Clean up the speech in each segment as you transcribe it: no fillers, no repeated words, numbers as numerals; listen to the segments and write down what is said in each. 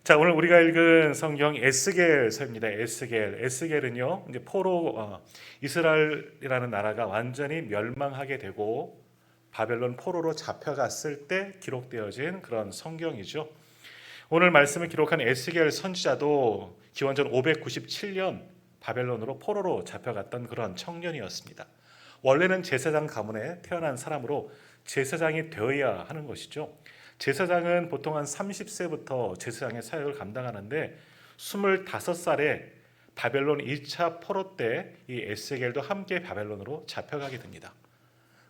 자, 오늘 우리가 읽은 성경 에스겔서입니다. 에스겔은요, 이제 이스라엘이라는 나라가 완전히 멸망하게 되고 바벨론 포로로 잡혀갔을 때 기록되어진 그런 성경이죠. 오늘 말씀을 기록한 에스겔 선지자도 기원전 597년 바벨론으로 포로로 잡혀갔던 그런 청년이었습니다. 원래는 제사장 가문에 태어난 사람으로 제사장이 되어야 하는 것이죠. 제사장은 보통 한 30세부터 제사장의 사역을 감당하는데 25살에 바벨론 2차 포로 때 이 에스겔도 함께 바벨론으로 잡혀가게 됩니다.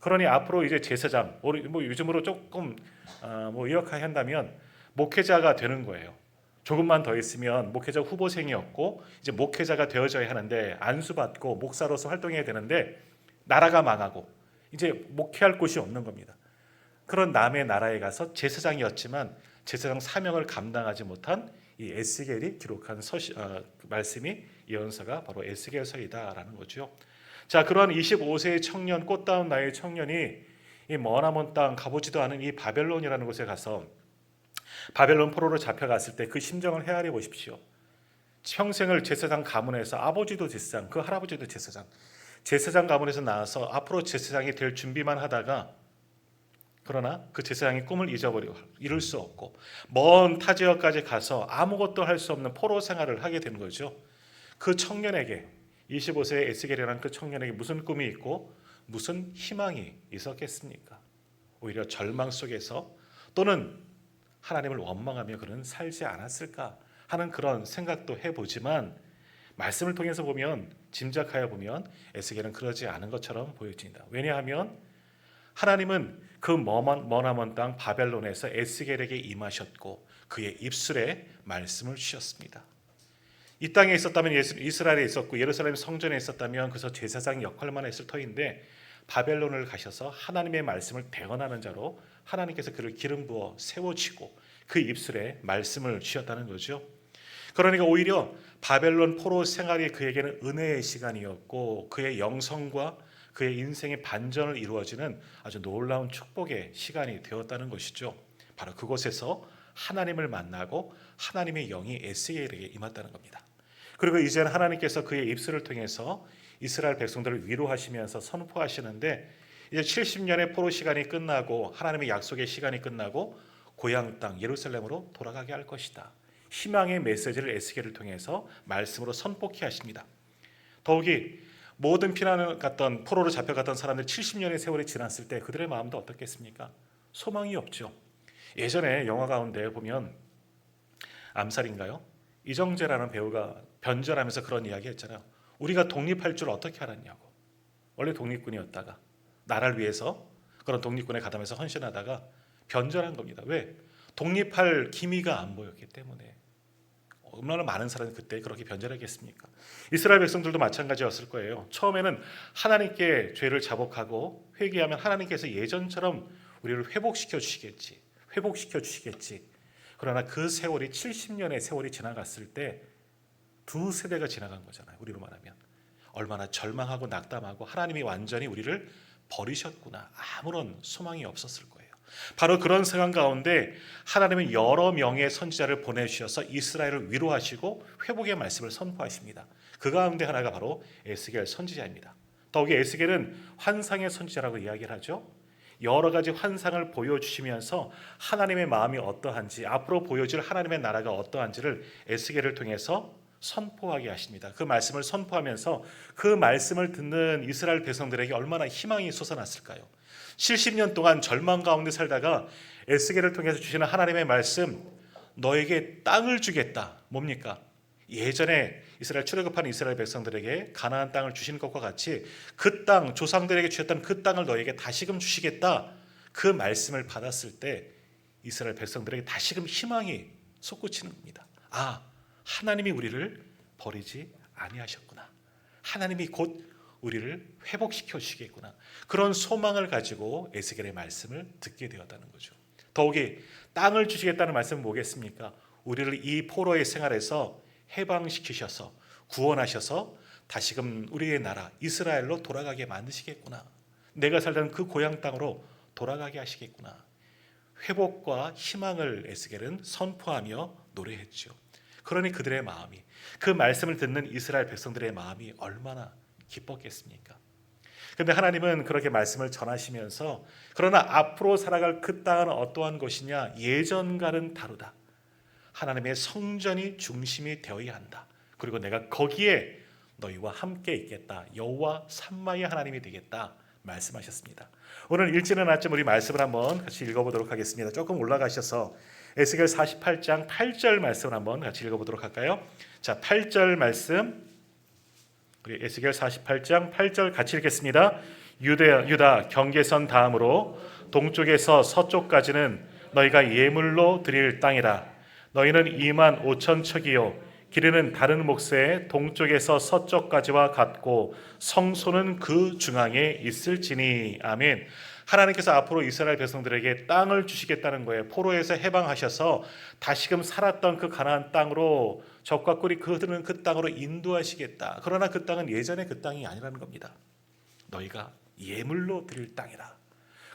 그러니 앞으로 이제 제사장, 뭐 요즘으로 조금 의역한다면 목회자가 되는 거예요. 조금만 더 있으면 목회자 후보생이었고 이제 목회자가 되어져야 하는데 안수받고 목사로서 활동해야 되는데 나라가 망하고 이제 목회할 곳이 없는 겁니다. 그런 남의 나라에 가서 제사장이었지만 제사장 사명을 감당하지 못한 이 에스겔이 기록한 말씀이 예언서가 바로 에스겔서이다라는 거죠. 자, 그런 25세의 청년, 꽃다운 나이의 청년이 이 머나먼 땅 가보지도 않은 이 바벨론이라는 곳에 가서 바벨론 포로로 잡혀갔을 때 그 심정을 헤아려 보십시오. 평생을 제사장 가문에서 아버지도 제사장, 그 할아버지도 제사장 가문에서 나와서 앞으로 제사장이 될 준비만 하다가 그러나 그 제사장의 꿈을 잊어버리고 이룰 수 없고 먼 타 지역까지 가서 아무것도 할 수 없는 포로 생활을 하게 되는 거죠. 그 청년에게 25세의 에스겔이라는 그 청년에게 무슨 꿈이 있고 무슨 희망이 있었겠습니까? 오히려 절망 속에서 또는 하나님을 원망하며 그는 살지 않았을까 하는 그런 생각도 해보지만 말씀을 통해서 보면 짐작하여 보면 에스겔은 그러지 않은 것처럼 보여집니다. 왜냐하면 하나님은 그 머나먼 땅 바벨론에서 에스겔에게 임하셨고 그의 입술에 말씀을 주셨습니다. 이 땅에 있었다면 이스라엘에 있었고 예루살렘 성전에 있었다면 그래서 제사장 역할만 했을 터인데 바벨론을 가셔서 하나님의 말씀을 대언하는 자로 하나님께서 그를 기름 부어 세워지고 그 입술에 말씀을 주셨다는 거죠. 그러니까 오히려 바벨론 포로 생활이 그에게는 은혜의 시간이었고 그의 영성과 그의 인생의 반전을 이루어지는 아주 놀라운 축복의 시간이 되었다는 것이죠. 바로 그곳에서 하나님을 만나고 하나님의 영이 에스겔에게 임했다는 겁니다. 그리고 이제는 하나님께서 그의 입술을 통해서 이스라엘 백성들을 위로하시면서 선포하시는데 이제 70년의 포로 시간이 끝나고 하나님의 약속의 시간이 끝나고 고향 땅 예루살렘으로 돌아가게 할 것이다. 희망의 메시지를 에스겔을 통해서 말씀으로 선포케 하십니다. 더욱이 모든 피난을 갔던 포로로 잡혀갔던 사람들 70년의 세월이 지났을 때 그들의 마음도 어떻겠습니까? 소망이 없죠. 예전에 영화 가운데 보면 암살인가요? 이정재라는 배우가 변절하면서 그런 이야기 했잖아요. 우리가 독립할 줄 어떻게 알았냐고. 원래 독립군이었다가 나라를 위해서 그런 독립군에 가담해서 헌신하다가 변절한 겁니다. 왜? 독립할 기미가 안 보였기 때문에. 얼마나 많은 사람이 그때 그렇게 변절하겠습니까? 이스라엘 백성들도 마찬가지였을 거예요. 처음에는 하나님께 죄를 자복하고 회개하면 하나님께서 예전처럼 우리를 회복시켜 주시겠지. 그러나 그 세월이 70년의 세월이 지나갔을 때 두 세대가 지나간 거잖아요. 우리로 말하면 얼마나 절망하고 낙담하고 하나님이 완전히 우리를 버리셨구나. 아무런 소망이 없었을 거예요. 바로 그런 상황 가운데 하나님은 여러 명의 선지자를 보내주셔서 이스라엘을 위로하시고 회복의 말씀을 선포하십니다. 그 가운데 하나가 바로 에스겔 선지자입니다. 더욱이 에스겔은 환상의 선지자라고 이야기를 하죠. 여러 가지 환상을 보여주시면서 하나님의 마음이 어떠한지 앞으로 보여질 하나님의 나라가 어떠한지를 에스겔을 통해서 선포하게 하십니다. 그 말씀을 선포하면서 그 말씀을 듣는 이스라엘 백성들에게 얼마나 희망이 솟아났을까요? 70년 동안 절망 가운데 살다가 에스겔을 통해서 주시는 하나님의 말씀, 너에게 땅을 주겠다. 뭡니까? 예전에 이스라엘 출애굽한 이스라엘 백성들에게 가나안 땅을 주신 것과 같이 그 땅, 조상들에게 주셨던 그 땅을 너에게 다시금 주시겠다. 그 말씀을 받았을 때 이스라엘 백성들에게 다시금 희망이 솟구치는 겁니다. 아, 하나님이 우리를 버리지 아니하셨구나. 하나님이 곧 우리를 회복시켜 주시겠구나. 그런 소망을 가지고 에스겔의 말씀을 듣게 되었다는 거죠. 더욱이 땅을 주시겠다는 말씀은 뭐겠습니까? 우리를 이 포로의 생활에서 해방시키셔서 구원하셔서 다시금 우리의 나라 이스라엘로 돌아가게 만드시겠구나. 내가 살던 그 고향 땅으로 돌아가게 하시겠구나. 회복과 희망을 에스겔은 선포하며 노래했죠. 그러니 그들의 마음이, 그 말씀을 듣는 이스라엘 백성들의 마음이 얼마나 기뻤겠습니까? 근데 하나님은 그렇게 말씀을 전하시면서 그러나 앞으로 살아갈 그 땅은 어떠한 것이냐, 예전과는 다르다. 하나님의 성전이 중심이 되어야 한다. 그리고 내가 거기에 너희와 함께 있겠다. 여호와 삼마의 하나님이 되겠다 말씀하셨습니다. 오늘 읽지는 않았지만 우리 말씀을 한번 같이 읽어보도록 하겠습니다. 조금 올라가셔서 에스겔 48장 8절 말씀을 한번 같이 읽어보도록 할까요? 자, 8절 말씀, 우리 에스겔 48장 8절 같이 읽겠습니다. 유다 경계선 다음으로 동쪽에서 서쪽까지는 너희가 예물로 드릴 땅이라. 너희는 2만 5천 척이요 길이는 다른 몫의 동쪽에서 서쪽까지와 같고 성소는 그 중앙에 있을지니. 아멘. 하나님께서 앞으로 이스라엘 백성들에게 땅을 주시겠다는 거예요. 포로에서 해방하셔서 다시금 살았던 그 가나안 땅으로 적과 꿀이 그들은 그 땅으로 인도하시겠다. 그러나 그 땅은 예전의 그 땅이 아니라는 겁니다. 너희가 예물로 드릴 땅이라.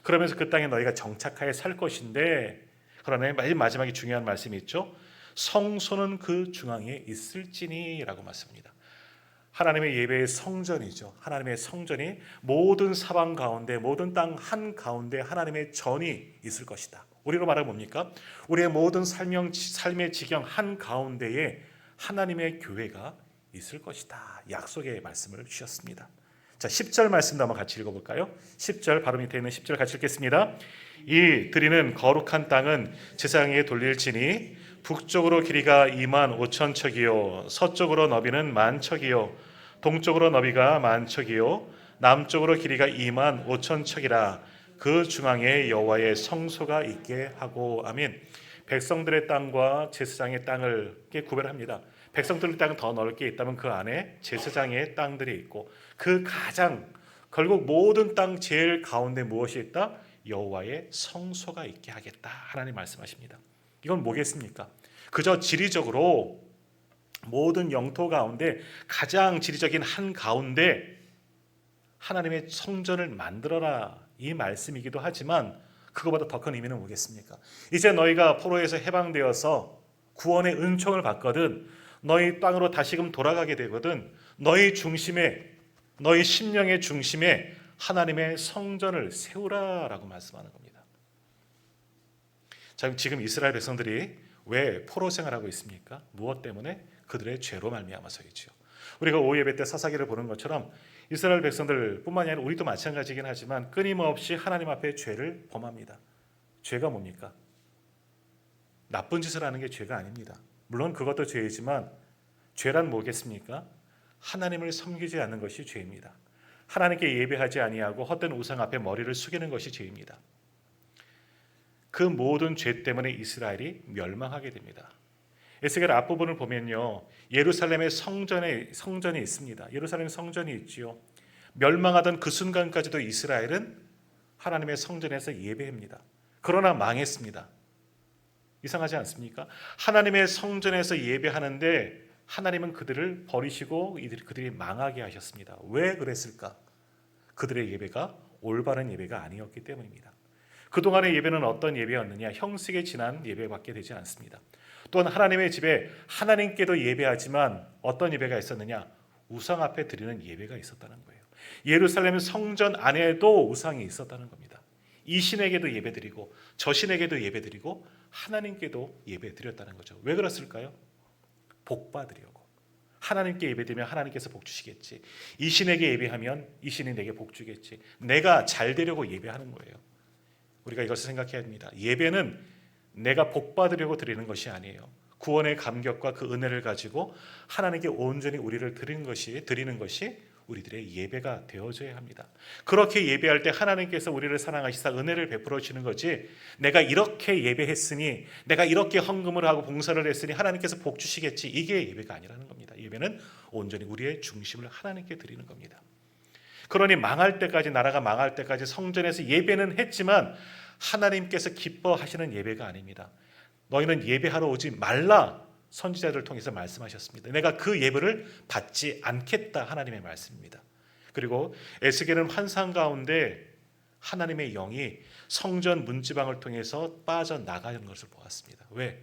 그러면서 그 땅에 너희가 정착하여 살 것인데, 그러나 마지막에 중요한 말씀이 있죠. 성소는 그 중앙에 있을지니 라고 말씀합니다. 하나님의 예배의 성전이죠. 하나님의 성전이 모든 사방 가운데, 모든 땅 한 가운데 하나님의 전이 있을 것이다. 우리로 말하면 뭡니까? 우리의 모든 삶의 지경 한 가운데에 하나님의 교회가 있을 것이다. 약속의 말씀을 주셨습니다. 자, 10절 말씀도 한번 같이 읽어볼까요? 10절 바로 밑에 있는 10절 같이 읽겠습니다. 이 드리는 거룩한 땅은 제사장에게 돌릴지니 북쪽으로 길이가 2만 5천 척이요 서쪽으로 너비는 만 척이요 동쪽으로 너비가 만 척이요 남쪽으로 길이가 2만 5천 척이라. 그 중앙에 여호와의 성소가 있게 하고. 아멘. 백성들의 땅과 제사장의 땅을 구별합니다. 백성들의 땅은 더 넓게 있다면 그 안에 제사장의 땅들이 있고, 그 가장 결국 모든 땅 제일 가운데 무엇이 있다? 여호와의 성소가 있게 하겠다. 하나님 말씀하십니다. 이건 뭐겠습니까? 그저 지리적으로 모든 영토 가운데 가장 지리적인 한 가운데 하나님의 성전을 만들어라, 이 말씀이기도 하지만 그거보다 더 큰 의미는 뭐겠습니까? 이제 너희가 포로에서 해방되어서 구원의 은총을 받거든 너희 땅으로 다시금 돌아가게 되거든 너희 중심에, 너희 심령의 중심에 하나님의 성전을 세우라라고 말씀하는 겁니다. 자, 지금 이스라엘 백성들이 왜 포로 생활하고 있습니까? 무엇 때문에? 그들의 죄로 말미암아서이죠. 우리가 오후 예배 때 사사기를 보는 것처럼 이스라엘 백성들 뿐만이 아니라 우리도 마찬가지긴 하지만 끊임없이 하나님 앞에 죄를 범합니다. 죄가 뭡니까? 나쁜 짓을 하는 게 죄가 아닙니다. 물론 그것도 죄이지만 죄란 뭐겠습니까? 하나님을 섬기지 않는 것이 죄입니다. 하나님께 예배하지 아니하고 헛된 우상 앞에 머리를 숙이는 것이 죄입니다. 그 모든 죄 때문에 이스라엘이 멸망하게 됩니다. 에스겔 앞부분을 보면요, 예루살렘의 성전이 있습니다. 예루살렘 성전이 있지요. 멸망하던 그 순간까지도 이스라엘은 하나님의 성전에서 예배합니다. 그러나 망했습니다. 이상하지 않습니까? 하나님의 성전에서 예배하는데 하나님은 그들을 버리시고 그들이 망하게 하셨습니다. 왜 그랬을까? 그들의 예배가 올바른 예배가 아니었기 때문입니다. 그동안의 예배는 어떤 예배였느냐? 형식에 지난 예배밖에 되지 않습니다. 또한 하나님의 집에 하나님께도 예배하지만 어떤 예배가 있었느냐? 우상 앞에 드리는 예배가 있었다는 거예요. 예루살렘 성전 안에도 우상이 있었다는 겁니다. 이 신에게도 예배드리고 저 신에게도 예배드리고 하나님께도 예배드렸다는 거죠. 왜 그랬을까요? 복 받으려고. 하나님께 예배드리면 하나님께서 복 주시겠지. 이 신에게 예배하면 이 신이 내게 복 주겠지. 내가 잘 되려고 예배하는 거예요. 우리가 이것을 생각해야 합니다. 예배는 내가 복 받으려고 드리는 것이 아니에요. 구원의 감격과 그 은혜를 가지고 하나님께 온전히 우리를 드리는 것이 우리들의 예배가 되어져야 합니다. 그렇게 예배할 때 하나님께서 우리를 사랑하시사 은혜를 베풀어 주시는 거지, 내가 이렇게 예배했으니, 내가 이렇게 헌금을 하고 봉사를 했으니 하나님께서 복 주시겠지, 이게 예배가 아니라는 겁니다. 예배는 온전히 우리의 중심을 하나님께 드리는 겁니다. 그러니 망할 때까지, 나라가 망할 때까지 성전에서 예배는 했지만 하나님께서 기뻐하시는 예배가 아닙니다. 너희는 예배하러 오지 말라, 선지자들을 통해서 말씀하셨습니다. 내가 그 예배를 받지 않겠다, 하나님의 말씀입니다. 그리고 에스겔은 환상 가운데 하나님의 영이 성전 문지방을 통해서 빠져나가는 것을 보았습니다. 왜?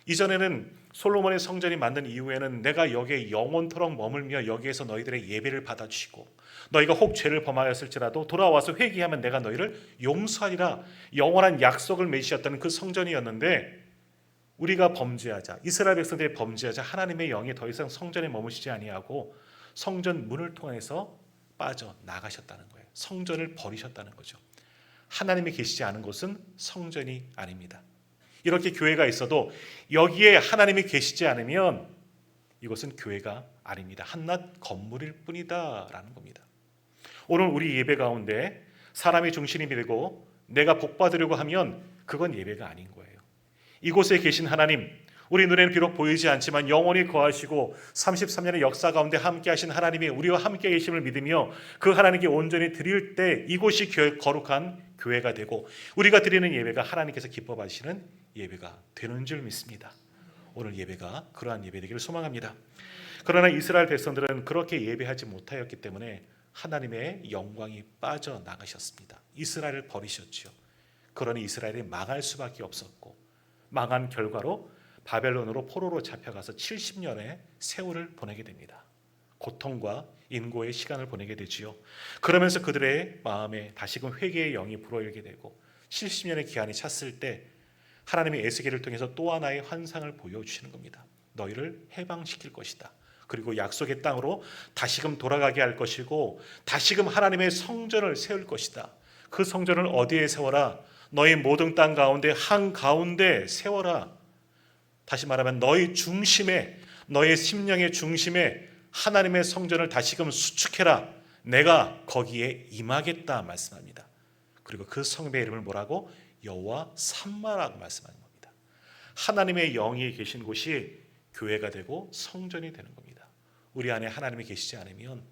이전에는 솔로몬의 성전이 만든 이후에는 내가 여기에 영원토록 머물며 여기에서 너희들의 예배를 받아주시고 너희가 혹 죄를 범하였을지라도 돌아와서 회개하면 내가 너희를 용서하리라 영원한 약속을 맺으셨다는 그 성전이었는데, 우리가 범죄하자, 이스라엘 백성들이 범죄하자 하나님의 영이 더 이상 성전에 머무시지 아니하고 성전 문을 통해서 빠져나가셨다는 거예요. 성전을 버리셨다는 거죠. 하나님이 계시지 않은 곳은 성전이 아닙니다. 이렇게 교회가 있어도 여기에 하나님이 계시지 않으면 이것은 교회가 아닙니다. 한낱 건물일 뿐이다라는 겁니다. 오늘 우리 예배 가운데 사람이 중심이 되고 내가 복 받으려고 하면 그건 예배가 아닌 거예요. 이곳에 계신 하나님, 우리 눈에는 비록 보이지 않지만 영원히 거하시고 33년의 역사 가운데 함께 하신 하나님이 우리와 함께 계심을 믿으며 그 하나님께 온전히 드릴 때 이곳이 거룩한 교회가 되고 우리가 드리는 예배가 하나님께서 기뻐 받으시는 예배가 되는 줄 믿습니다. 오늘 예배가 그러한 예배 되기를 소망합니다. 그러나 이스라엘 백성들은 그렇게 예배하지 못하였기 때문에 하나님의 영광이 빠져나가셨습니다. 이스라엘을 버리셨죠. 그러니 이스라엘이 망할 수밖에 없었고 망한 결과로 바벨론으로 포로로 잡혀가서 70년의 세월을 보내게 됩니다. 고통과 인고의 시간을 보내게 되지요. 그러면서 그들의 마음에 다시금 회개의 영이 불어일게 되고 70년의 기한이 찼을 때 하나님이 에스겔을 통해서 또 하나의 환상을 보여주시는 겁니다. 너희를 해방시킬 것이다. 그리고 약속의 땅으로 다시금 돌아가게 할 것이고 다시금 하나님의 성전을 세울 것이다. 그 성전을 어디에 세워라? 너희 모든 땅 가운데 한가운데 세워라. 다시 말하면 너희 중심에, 너희 심령의 중심에 하나님의 성전을 다시금 수축해라. 내가 거기에 임하겠다 말씀합니다. 그리고 그 성의 이름을 뭐라고? 여호와 삼마라고 말씀하는 겁니다. 하나님의 영이 계신 곳이 교회가 되고 성전이 되는 겁니다. 우리 안에 하나님이 계시지 않으면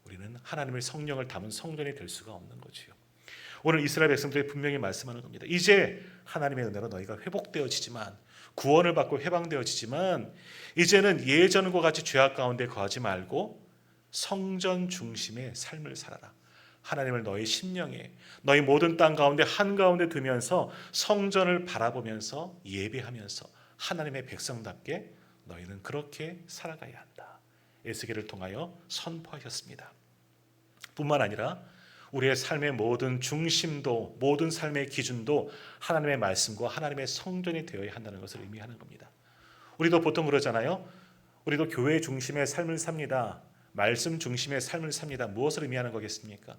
우리는 하나님의 성령을 담은 성전이 될 수가 없는 거지요. 오늘 이스라엘 백성들이 분명히 말씀하는 겁니다. 이제 하나님의 은혜로 너희가 회복되어지지만, 구원을 받고 해방되어지지만 이제는 예전과 같이 죄악 가운데 거하지 말고 성전 중심의 삶을 살아라. 하나님을 너희 심령에, 너희 모든 땅 가운데 한가운데 두면서 성전을 바라보면서 예배하면서 하나님의 백성답게 너희는 그렇게 살아가야 한다. 에스겔을 통하여 선포하셨습니다. 뿐만 아니라 우리의 삶의 모든 중심도, 모든 삶의 기준도 하나님의 말씀과 하나님의 성전이 되어야 한다는 것을 의미하는 겁니다. 우리도 보통 그러잖아요. 우리도 교회 중심의 삶을 삽니다. 말씀 중심의 삶을 삽니다. 무엇을 의미하는 거겠습니까?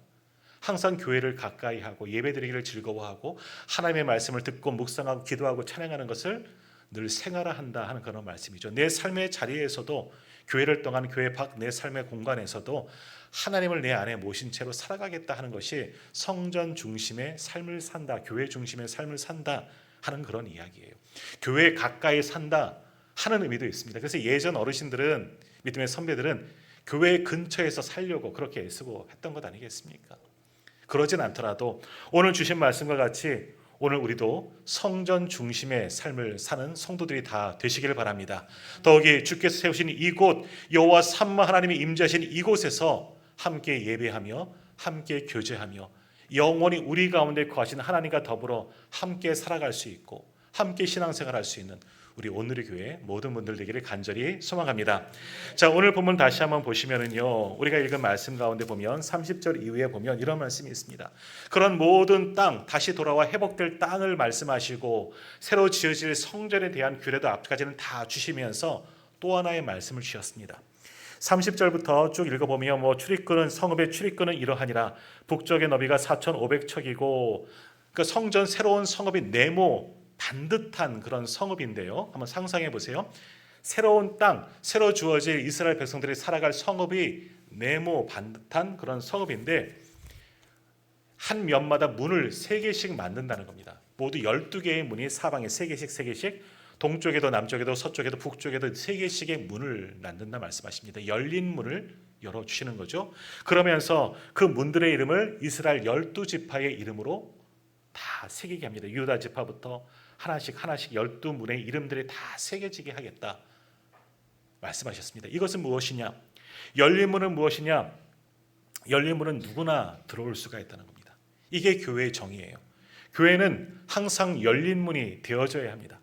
항상 교회를 가까이 하고 예배드리기를 즐거워하고 하나님의 말씀을 듣고 묵상하고 기도하고 찬양하는 것을 늘 생활화한다 하는 그런 말씀이죠. 내 삶의 자리에서도, 교회를 떠난 교회 밖 내 삶의 공간에서도 하나님을 내 안에 모신 채로 살아가겠다 하는 것이 성전 중심의 삶을 산다, 교회 중심의 삶을 산다 하는 그런 이야기예요. 교회 가까이 산다 하는 의미도 있습니다. 그래서 예전 어르신들은, 믿음의 선배들은 교회 근처에서 살려고 그렇게 애쓰고 했던 것 아니겠습니까? 그러진 않더라도 오늘 주신 말씀과 같이 오늘 우리도 성전 중심의 삶을 사는 성도들이 다 되시기를 바랍니다. 더욱이 주께서 세우신 이곳, 여호와 삼마 하나님이 임재하신 이곳에서 함께 예배하며 함께 교제하며 영원히 우리 가운데 거하신 하나님과 더불어 함께 살아갈 수 있고 함께 신앙생활할 수 있는 우리 오늘의 교회 모든 분들 되기를 간절히 소망합니다. 자, 오늘 본문 다시 한번 보시면은요, 우리가 읽은 말씀 가운데 보면 30절 이후에 보면 이런 말씀이 있습니다. 그런 모든 땅, 다시 돌아와 회복될 땅을 말씀하시고 새로 지어질 성전에 대한 규례도 앞까지는 다 주시면서 또 하나의 말씀을 주셨습니다. 30절부터 쭉 읽어보면 출입구는, 성읍의 출입구는 이러하니라. 북쪽의 너비가 4,500척이고 그 성전, 새로운 성읍이 네모 반듯한 그런 성읍인데요. 한번 상상해 보세요. 새로운 땅, 새로 주어질 이스라엘 백성들이 살아갈 성읍이 네모 반듯한 그런 성읍인데 한 면마다 문을 3개씩 만든다는 겁니다. 모두 12개의 문이 사방에 3개씩 동쪽에도 남쪽에도 서쪽에도 북쪽에도 3개씩의 문을 만든다 말씀하십니다. 열린 문을 열어주시는 거죠. 그러면서 그 문들의 이름을 이스라엘 12지파의 이름으로 다 새기게 합니다. 유다 지파부터 하나씩 12문의 이름들이 다 새겨지게 하겠다 말씀하셨습니다. 이것은 무엇이냐? 열린 문은 무엇이냐? 열린 문은 누구나 들어올 수가 있다는 겁니다. 이게 교회의 정의예요. 교회는 항상 열린 문이 되어져야 합니다.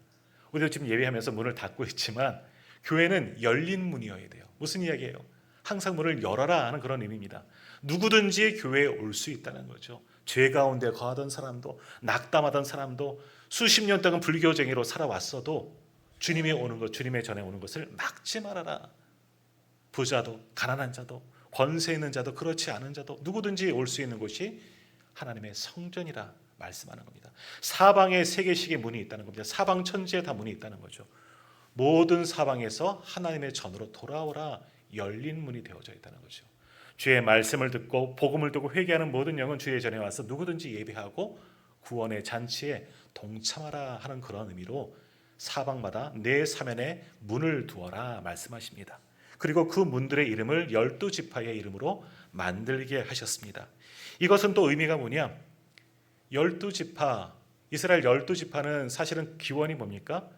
우리도 지금 예배하면서 문을 닫고 있지만 교회는 열린 문이어야 돼요. 무슨 이야기예요? 항상 문을 열어라 하는 그런 의미입니다. 누구든지 교회에 올 수 있다는 거죠. 죄 가운데 거하던 사람도, 낙담하던 사람도, 수십 년 동안 불교쟁이로 살아왔어도 주님이 오는 것, 주님의 전에 오는 것을 막지 말아라. 부자도, 가난한 자도, 권세 있는 자도, 그렇지 않은 자도 누구든지 올 수 있는 곳이 하나님의 성전이라 말씀하는 겁니다. 사방에 세 개씩의 문이 있다는 겁니다. 사방 천지에 다 문이 있다는 거죠. 모든 사방에서 하나님의 전으로 돌아오라, 열린 문이 되어져 있다는 거죠. 주의 말씀을 듣고 복음을 듣고 회개하는 모든 영은 주의 전에 와서 누구든지 예배하고 구원의 잔치에 동참하라 하는 그런 의미로 사방마다 내 사면에 문을 두어라 말씀하십니다. 그리고 그 문들의 이름을 12지파의 이름으로 만들게 하셨습니다. 이것은 또 의미가 뭐냐? 12지파, 이스라엘 12지파는 사실은 기원이 뭡니까?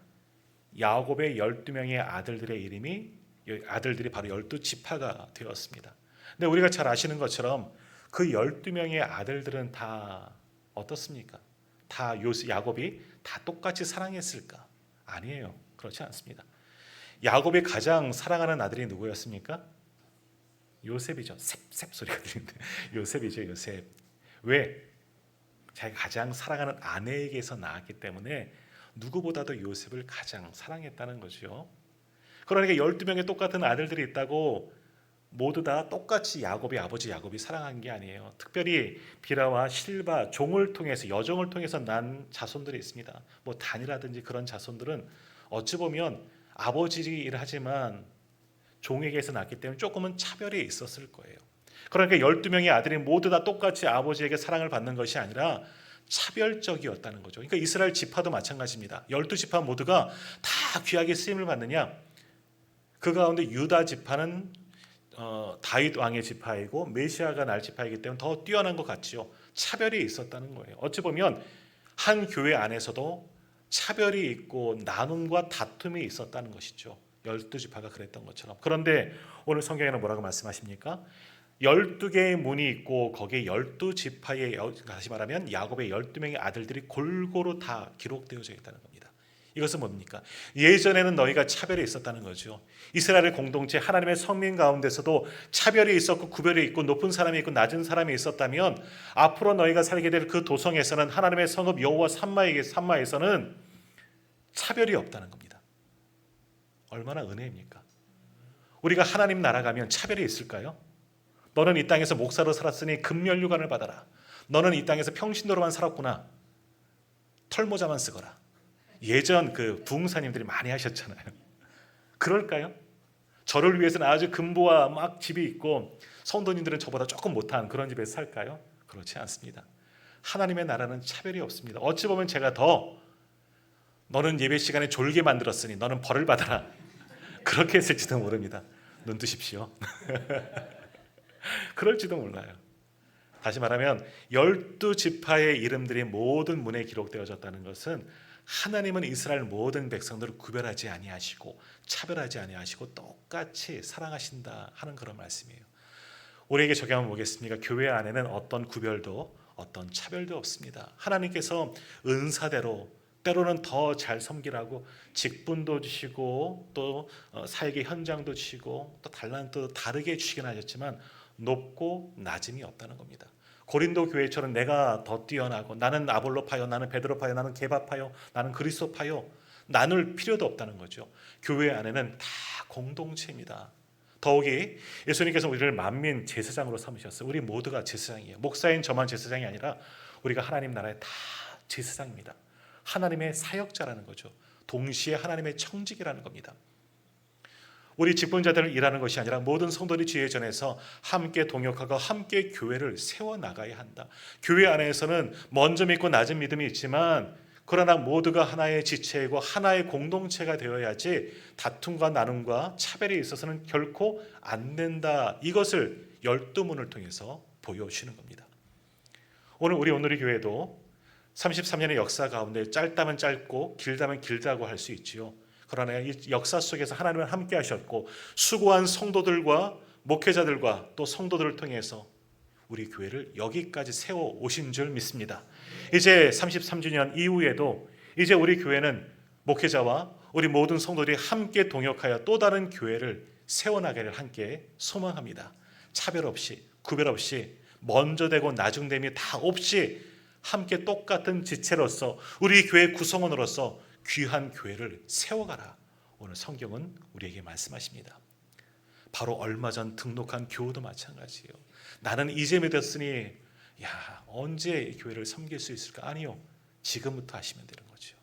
야곱의 12명의 아들들의 이름이, 아들들이 바로 12지파가 되었습니다. 근데 우리가 잘 아시는 것처럼 그 12명의 아들들은 다 어떻습니까? 다 야곱이 다 똑같이 사랑했을까? 아니에요. 그렇지 않습니다. 야곱이 가장 사랑하는 아들이 누구였습니까? 요셉이죠. 셉셉 소리가 들리는데 요셉이죠. 요셉. 왜? 자기가 가장 사랑하는 아내에게서 낳았기 때문에 누구보다도 요셉을 가장 사랑했다는 거죠. 그러니까 12명의 똑같은 아들들이 있다고 모두 다 똑같이 야곱이, 아버지 야곱이 사랑한 게 아니에요. 특별히 비라와 실바, 종을 통해서, 여종을 통해서 난 자손들이 있습니다. 뭐 단이라든지 그런 자손들은 어찌 보면 아버지를 하지만 종에게서 낳기 때문에 조금은 차별이 있었을 거예요. 그러니까 12명의 아들이 모두 다 똑같이 아버지에게 사랑을 받는 것이 아니라 차별적이었다는 거죠. 그러니까 이스라엘 지파도 마찬가지입니다. 12지파 모두가 다 귀하게 쓰임을 받느냐? 그 가운데 유다 지파는 다윗 왕의 지파이고 메시아가 날 지파이기 때문에 더 뛰어난 것 같지요. 차별이 있었다는 거예요. 어찌 보면 한 교회 안에서도 차별이 있고 나눔과 다툼이 있었다는 것이죠. 12지파가 그랬던 것처럼. 그런데 오늘 성경에는 뭐라고 말씀하십니까? 12개의 문이 있고 거기에 12지파의, 다시 말하면 야곱의 12명의 아들들이 골고루 다 기록되어져 있다는 겁니다. 이것은 뭡니까? 예전에는 너희가 차별이 있었다는 거죠. 이스라엘 공동체 하나님의 성민 가운데서도 차별이 있었고 구별이 있고 높은 사람이 있고 낮은 사람이 있었다면 앞으로 너희가 살게 될 그 도성에서는 하나님의 성읍 여호와 산마에서는 차별이 없다는 겁니다. 얼마나 은혜입니까? 우리가 하나님 나라 가면 차별이 있을까요? 너는 이 땅에서 목사로 살았으니 금면류관을 받아라. 너는 이 땅에서 평신도로만 살았구나. 털모자만 쓰거라. 예전 그 부흥사님들이 많이 하셨잖아요. 그럴까요? 저를 위해서는 아주 금보와 막 집이 있고 성도님들은 저보다 조금 못한 그런 집에서 살까요? 그렇지 않습니다. 하나님의 나라는 차별이 없습니다. 어찌 보면 제가 더 너는 예배 시간에 졸게 만들었으니 너는 벌을 받아라. 그렇게 했을지도 모릅니다. 눈 뜨십시오. 그럴지도 몰라요. 다시 말하면 12지파의 이름들이 모든 문에 기록되어졌다는 것은 하나님은 이스라엘 모든 백성들을 구별하지 아니하시고 차별하지 아니하시고 똑같이 사랑하신다 하는 그런 말씀이에요. 우리에게 적용하면 뭐겠습니까? 교회 안에는 어떤 구별도 어떤 차별도 없습니다. 하나님께서 은사대로 때로는 더 잘 섬기라고 직분도 주시고 또 사역의 현장도 주시고 또 달란트도 다르게 주시긴 하셨지만 높고 낮음이 없다는 겁니다. 고린도 교회처럼 내가 더 뛰어나고 나는 아볼로파요, 나는 베드로파요, 나는 게바파요, 나는 그리스도파요 나눌 필요도 없다는 거죠. 교회 안에는 다 공동체입니다. 더욱이 예수님께서 우리를 만민 제사장으로 삼으셨어요. 우리 모두가 제사장이에요. 목사인 저만 제사장이 아니라 우리가 하나님 나라의 다 제사장입니다. 하나님의 사역자라는 거죠. 동시에 하나님의 청직이라는 겁니다. 우리 직분자들을 일하는 것이 아니라 모든 성도들이 주의 전에서 함께 동역하고 함께 교회를 세워나가야 한다. 교회 안에서는 먼저 믿고 낮은 믿음이 있지만 그러나 모두가 하나의 지체이고 하나의 공동체가 되어야지 다툼과 나눔과 차별이 있어서는 결코 안 된다. 이것을 12문을 통해서 보여주시는 겁니다. 오늘의 교회도 33년의 역사 가운데 짧다면 짧고 길다면 길다고 할 수 있지요. 그러나 이 역사 속에서 하나님은 함께 하셨고 수고한 성도들과 목회자들과 또 성도들을 통해서 우리 교회를 여기까지 세워 오신 줄 믿습니다. 이제 33주년 이후에도 이제 우리 교회는 목회자와 우리 모든 성도들이 함께 동역하여 또 다른 교회를 세워나가기를 함께 소망합니다. 차별 없이, 구별 없이, 먼저 되고 나중됨이 다 없이 함께 똑같은 지체로서 우리 교회 구성원으로서 귀한 교회를 세워가라. 오늘 성경은 우리에게 말씀하십니다. 바로 얼마 전 등록한 교우도 마찬가지예요. 나는 이제 믿었으니 언제 교회를 섬길 수 있을까? 아니요. 지금부터 하시면 되는 거죠.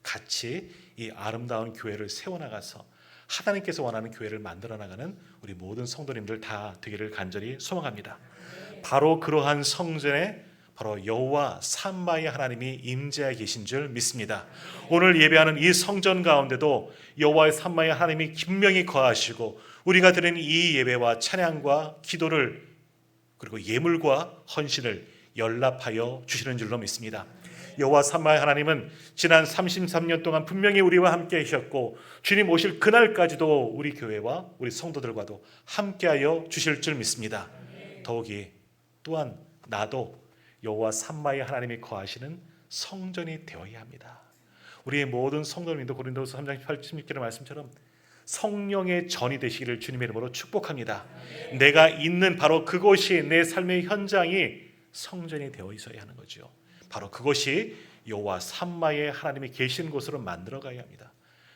같이 이 아름다운 교회를 세워나가서 하나님께서 원하는 교회를 만들어 나가는 우리 모든 성도님들 다 되기를 간절히 소망합니다. 바로 그러한 성전에 바로 여호와 삼마의 하나님이 임재하여 계신 줄 믿습니다. 오늘 예배하는 이 성전 가운데도 여호와의 삼마의 하나님이 긴명히 거하시고 우리가 드리는 이 예배와 찬양과 기도를 그리고 예물과 헌신을 연락하여 주시는 줄로 믿습니다. 여호와 삼마의 하나님은 지난 33년 동안 분명히 우리와 함께 하셨고 주님 오실 그날까지도 우리 교회와 우리 성도들과도 함께하여 주실 줄 믿습니다. 더욱이 또한 나도 여호와 삼마의 하나님이 거하시는 성전이 되어야 합니다. 우리의 모든 성도님도 고린도서 3장 16절의 말씀처럼 성령의 전이 되시기를 주님의 이름으로 축복합니다. 내가 있는 바로 그곳이 내 삶의 현장이 성전이 되어 있어야 하는 거죠. 바로 그것이 여호와 삼마의 하나님이 계신 곳으로 만들어 가야 합니다.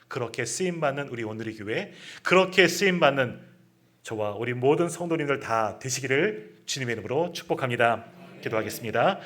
그렇게 쓰임받는 우리 오늘의 교회, 그렇게 쓰임받는 저와 우리 모든 성도님들 다 되시기를 주님의 이름으로 축복합니다. 기도하겠습니다.